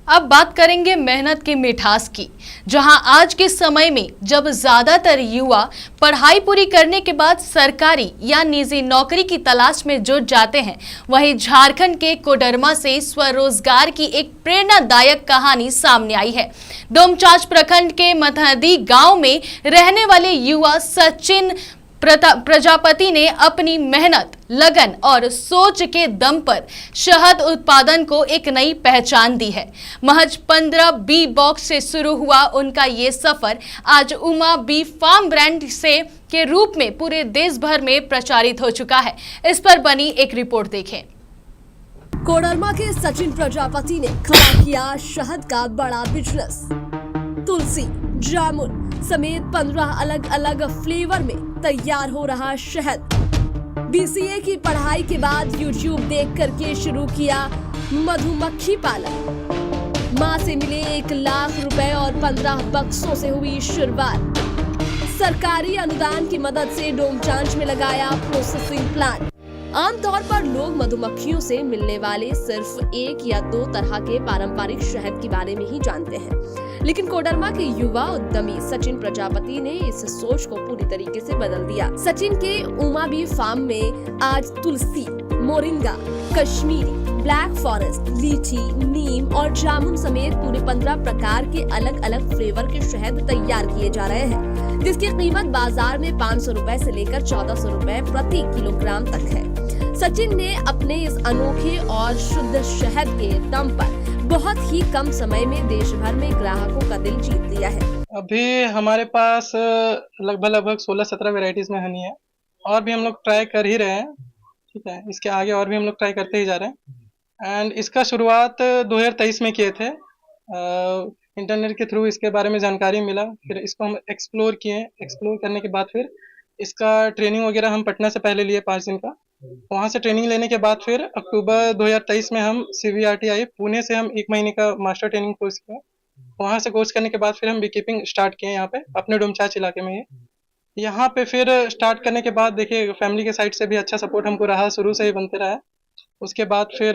अब बात करेंगे मेहनत की मिठास की, जहां आज के समय में जब ज्यादातर युवा पढ़ाई पूरी करने के बाद सरकारी या निजी नौकरी की तलाश में जुट जाते हैं, वहीं झारखंड के कोडरमा से स्वरोजगार की एक प्रेरणादायक कहानी सामने आई है। डोमचांच प्रखंड के मथहदी गांव में रहने वाले युवा सचिन प्रजापति ने अपनी मेहनत, लगन और सोच के दम पर शहद उत्पादन को एक नई पहचान दी है। महज 15 बी बॉक्स से शुरू हुआ उनका ये सफर आज उमा बी फार्म ब्रांड से के रूप में पूरे देश भर में प्रचारित हो चुका है। इस पर बनी एक रिपोर्ट देखें। कोडरमा के सचिन प्रजापति ने खड़ा किया शहद का बड़ा बिजनेस। तुलसी, जामुन समेत 15 अलग अलग फ्लेवर में तैयार हो रहा शहद। बीसीए की पढ़ाई के बाद यूट्यूब देख करके शुरू किया मधुमक्खी पालन। मां से मिले 1 लाख रुपए और 15 बक्सों से हुई शुरुआत। सरकारी अनुदान की मदद से डोमचांच में लगाया प्रोसेसिंग प्लांट। आमतौर पर लोग मधुमक्खियों से मिलने वाले सिर्फ 1 या 2 तरह के पारंपरिक शहद के बारे में ही जानते हैं, लेकिन कोडरमा के युवा उद्यमी सचिन प्रजापति ने इस सोच को पूरी तरीके से बदल दिया। सचिन के उमा बी फार्म में आज तुलसी, मोरिंगा, कश्मीरी, ब्लैक फॉरेस्ट, लीची, नीम और जामुन समेत पूरे 15 प्रकार के अलग अलग फ्लेवर के शहद तैयार किए जा रहे हैं, जिसकी कीमत बाजार में 500 रुपए से लेकर 1400 रुपए प्रति किलोग्राम तक है। सचिन ने अपने इस अनोखे और शुद्ध शहद के दम पर बहुत ही कम समय में देश भर में ग्राहकों का दिल जीत लिया है। अभी हमारे पास लगभग 16-17 वेराइटीज में हनी है और भी हम लोग ट्राई कर ही रहे हैं। ठीक है, इसके आगे और भी हम लोग ट्राई करते ही जा रहे हैं। एंड इसका शुरुआत 2023 में किए थे। इंटरनेट के थ्रू इसके बारे में जानकारी मिला, फिर इसको हम एक्सप्लोर किए। एक्सप्लोर करने के बाद फिर इसका ट्रेनिंग वगैरह हम पटना से पहले लिए 5 दिन का। वहाँ से ट्रेनिंग लेने के बाद फिर अक्टूबर 2023 में हम CVRTI पुणे से हम 1 महीने का मास्टर ट्रेनिंग कोर्स किया। वहाँ से कोर्स करने के बाद फिर हम बी कीपिंग स्टार्ट किए यहाँ पे अपने डोमचांच इलाके में। यहाँ पे फिर स्टार्ट करने के बाद देखिए फैमिली के साइड से भी अच्छा सपोर्ट हमको रहा, शुरू से ही बनते रहा। उसके बाद फिर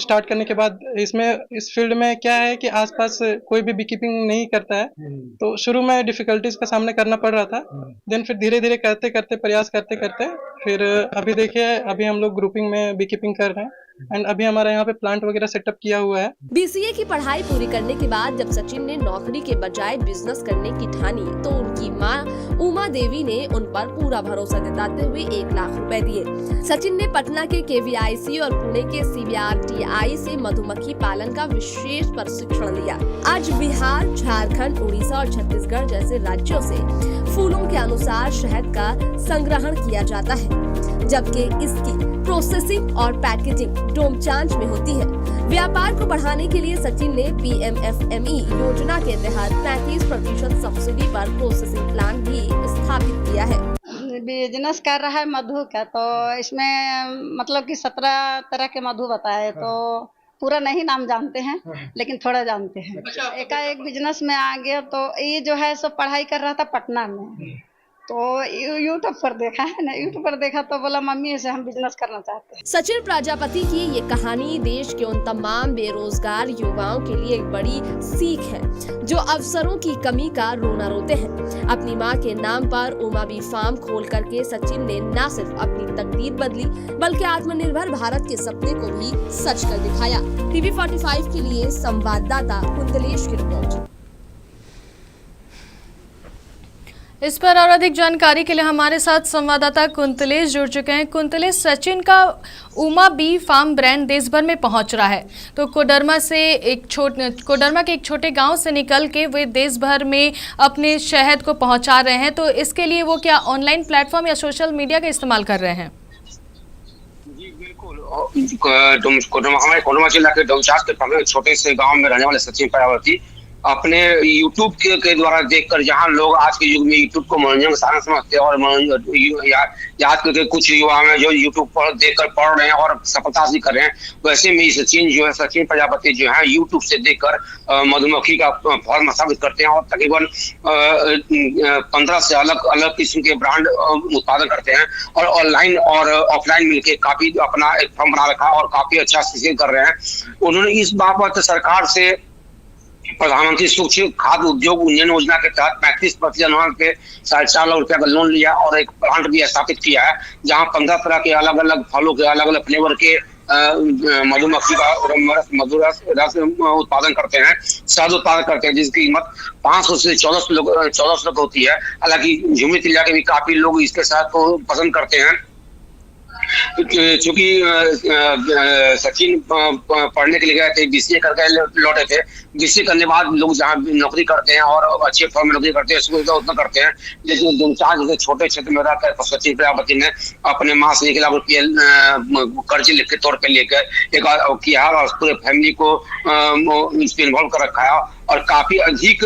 स्टार्ट करने के बाद इस फील्ड में क्या है कि आसपास कोई भी बी कीपिंग नहीं करता है, तो शुरू में डिफिकल्टीज का सामना करना पड़ रहा था। देन फिर धीरे धीरे करते करते प्रयास करते करते फिर अभी देखिए अभी हम लोग ग्रुपिंग में बी कीपिंग कर रहे हैं एंड अभी हमारा यहाँ पे प्लांट वगैरह सेटअप किया हुआ है। बीसीए की पढ़ाई पूरी करने के बाद जब सचिन ने नौकरी के बजाय बिजनेस करने की ठानी, तो उनकी मां उमा देवी ने उन पर पूरा भरोसा जताते हुए 1 लाख रुपए दिए। सचिन ने पटना के KVIC और पुणे के CVRTI से मधुमक्खी पालन का विशेष प्रशिक्षण लिया। आज बिहार, झारखंड, उड़ीसा और छत्तीसगढ़ जैसे राज्यों से फूलों के अनुसार शहद का संग्रहण किया जाता है, जबकि इसकी प्रोसेसिंग और पैकेजिंग डोमचांच में होती है। व्यापार को बढ़ाने के लिए सचिन ने PMFME योजना के तहत 35% सब्सिडी पर प्रोसेसिंग प्लांट भी स्थापित किया है। बिजनेस कर रहा है मधु का, तो इसमें मतलब कि 17 तरह के मधु बताए, तो पूरा नहीं नाम जानते हैं लेकिन थोड़ा जानते हैं। एकाएक बिजनेस में आ गया, तो ये जो है सब पढ़ाई कर रहा था पटना में, तो यूट्यूब पर देखा है ना, यूट्यूब पर देखा तो बोला मम्मी से हम बिजनेस करना चाहते हैं। सचिन प्रजापति की ये कहानी देश के उन तमाम बेरोजगार युवाओं के लिए एक बड़ी सीख है, जो अवसरों की कमी का रोना रोते हैं। अपनी मां के नाम पर उमा बी फार्म खोल करके सचिन ने न सिर्फ अपनी तकदीर बदली, बल्कि आत्मनिर्भर भारत के सपने को भी सच कर दिखाया। TV45 के लिए संवाददाता कुंतलेश की रिपोर्ट। इस पर और अधिक जानकारी के लिए हमारे साथ संवाददाता कुंतलेश जुड़ चुके हैं। कुंतलेश, सचिन का उमा बी फार्म ब्रांड देश भर में पहुंच रहा है, तो कोडरमा के एक छोटे गांव से निकल के वे देश भर में अपने शहद को पहुंचा रहे हैं, तो इसके लिए वो क्या ऑनलाइन प्लेटफॉर्म या सोशल मीडिया का इस्तेमाल कर रहे हैं? जी बिल्कुल, हमारे कोडरमा जिला के डोमचांच के छोटे से गाँव में रहने वाले सचिन प्रजापति अपने YouTube के द्वारा देखकर, जहां लोग आज के युग में YouTube को मनोरंजन का साधन समझते हैं और याद करके कुछ युवा में जो YouTube पर देखकर पढ़ रहे हैं और सफलता हासिल कर रहे हैं, वैसे में सचिन प्रजापति जो है YouTube से देखकर मधुमक्खी का फॉर्म स्थापित करते हैं और तकरीबन 15 से अलग अलग किस्म के ब्रांड उत्पादन करते हैं और ऑनलाइन और ऑफलाइन मिलकर काफी अपना एक फॉर्म बना रखा और काफी अच्छा कर रहे हैं। उन्होंने इस बाबत सरकार से प्रधानमंत्री सूक्ष्म खाद्य उद्योग उन्नयन योजना के तहत 35% अनुदान पे 4.5 लाख रुपया का लोन लिया और एक प्लांट भी स्थापित किया है, जहां 15 तरह के अलग अलग फलों के अलग अलग फ्लेवर के मधुमक्खी का मधुर रस उत्पादन करते हैं, शहद उत्पादन करते हैं, जिसकी कीमत 500 से 1400 होती है। हालांकि झुमरी तिलैया के भी काफी लोग इसके शहद को पसंद करते हैं। चूंकि सचिन पढ़ने के लिए गए थे, बीसीए करके लौटे थे। बीसीए करने बाद लोग जहाँ नौकरी करते हैं और अच्छे फर्म में नौकरी करते हैं, उसको उतना करते हैं, लेकिन 2-4 जैसे छोटे क्षेत्र में रहकर सचिन प्रजापति ने अपने माँ से 1 लाख रुपये कर्ज के तौर पे लेकर एक किया और पूरे फैमिली को इसमें इन्वॉल्व कर रखा है और काफी अधिक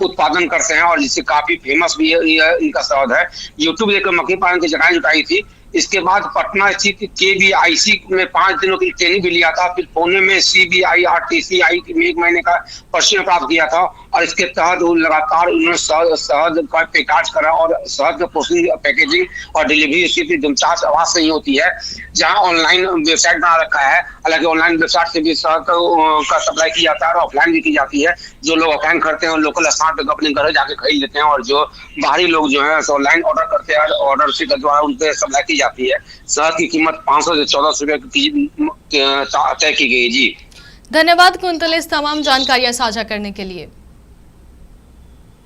उत्पादन करते हैं और जिससे काफी फेमस भी इनका शहद है। यूट्यूब एक मक्खी पालन की जगह जुटाई थी। इसके बाद पटना स्थित KVIC में 5 दिनों की ट्रेनिंग भी लिया था। फिर पुणे में CBIRTCI में 1 महीने का प्रशिक्षण प्राप्त किया था और इसके तहत वो लगातार उन्होंने शहद का पैकेज करा और शहद का प्रोसेसिंग, पैकेजिंग और डिलीवरी इसकी 49 आवाज से ही होती है, जहां ऑनलाइन वेबसाइट बना रखा है। हालांकि ऑनलाइन वेबसाइट से भी शहद का सप्लाई की जाता है और ऑफलाइन भी की जाती है। जो लोग ऑफलाइन करते हैं लोकल स्थान पर अपने घर जाके खरीद लेते हैं और जो बाहरी लोग जो है ऑनलाइन ऑर्डर करते हैं, ऑर्डर के द्वारा उनके सप्लाई की जाती है। शहद की कीमत 500 से 1400 रुपये तय की गई। जी धन्यवाद कुंतल इस तमाम जानकारियां साझा करने के लिए।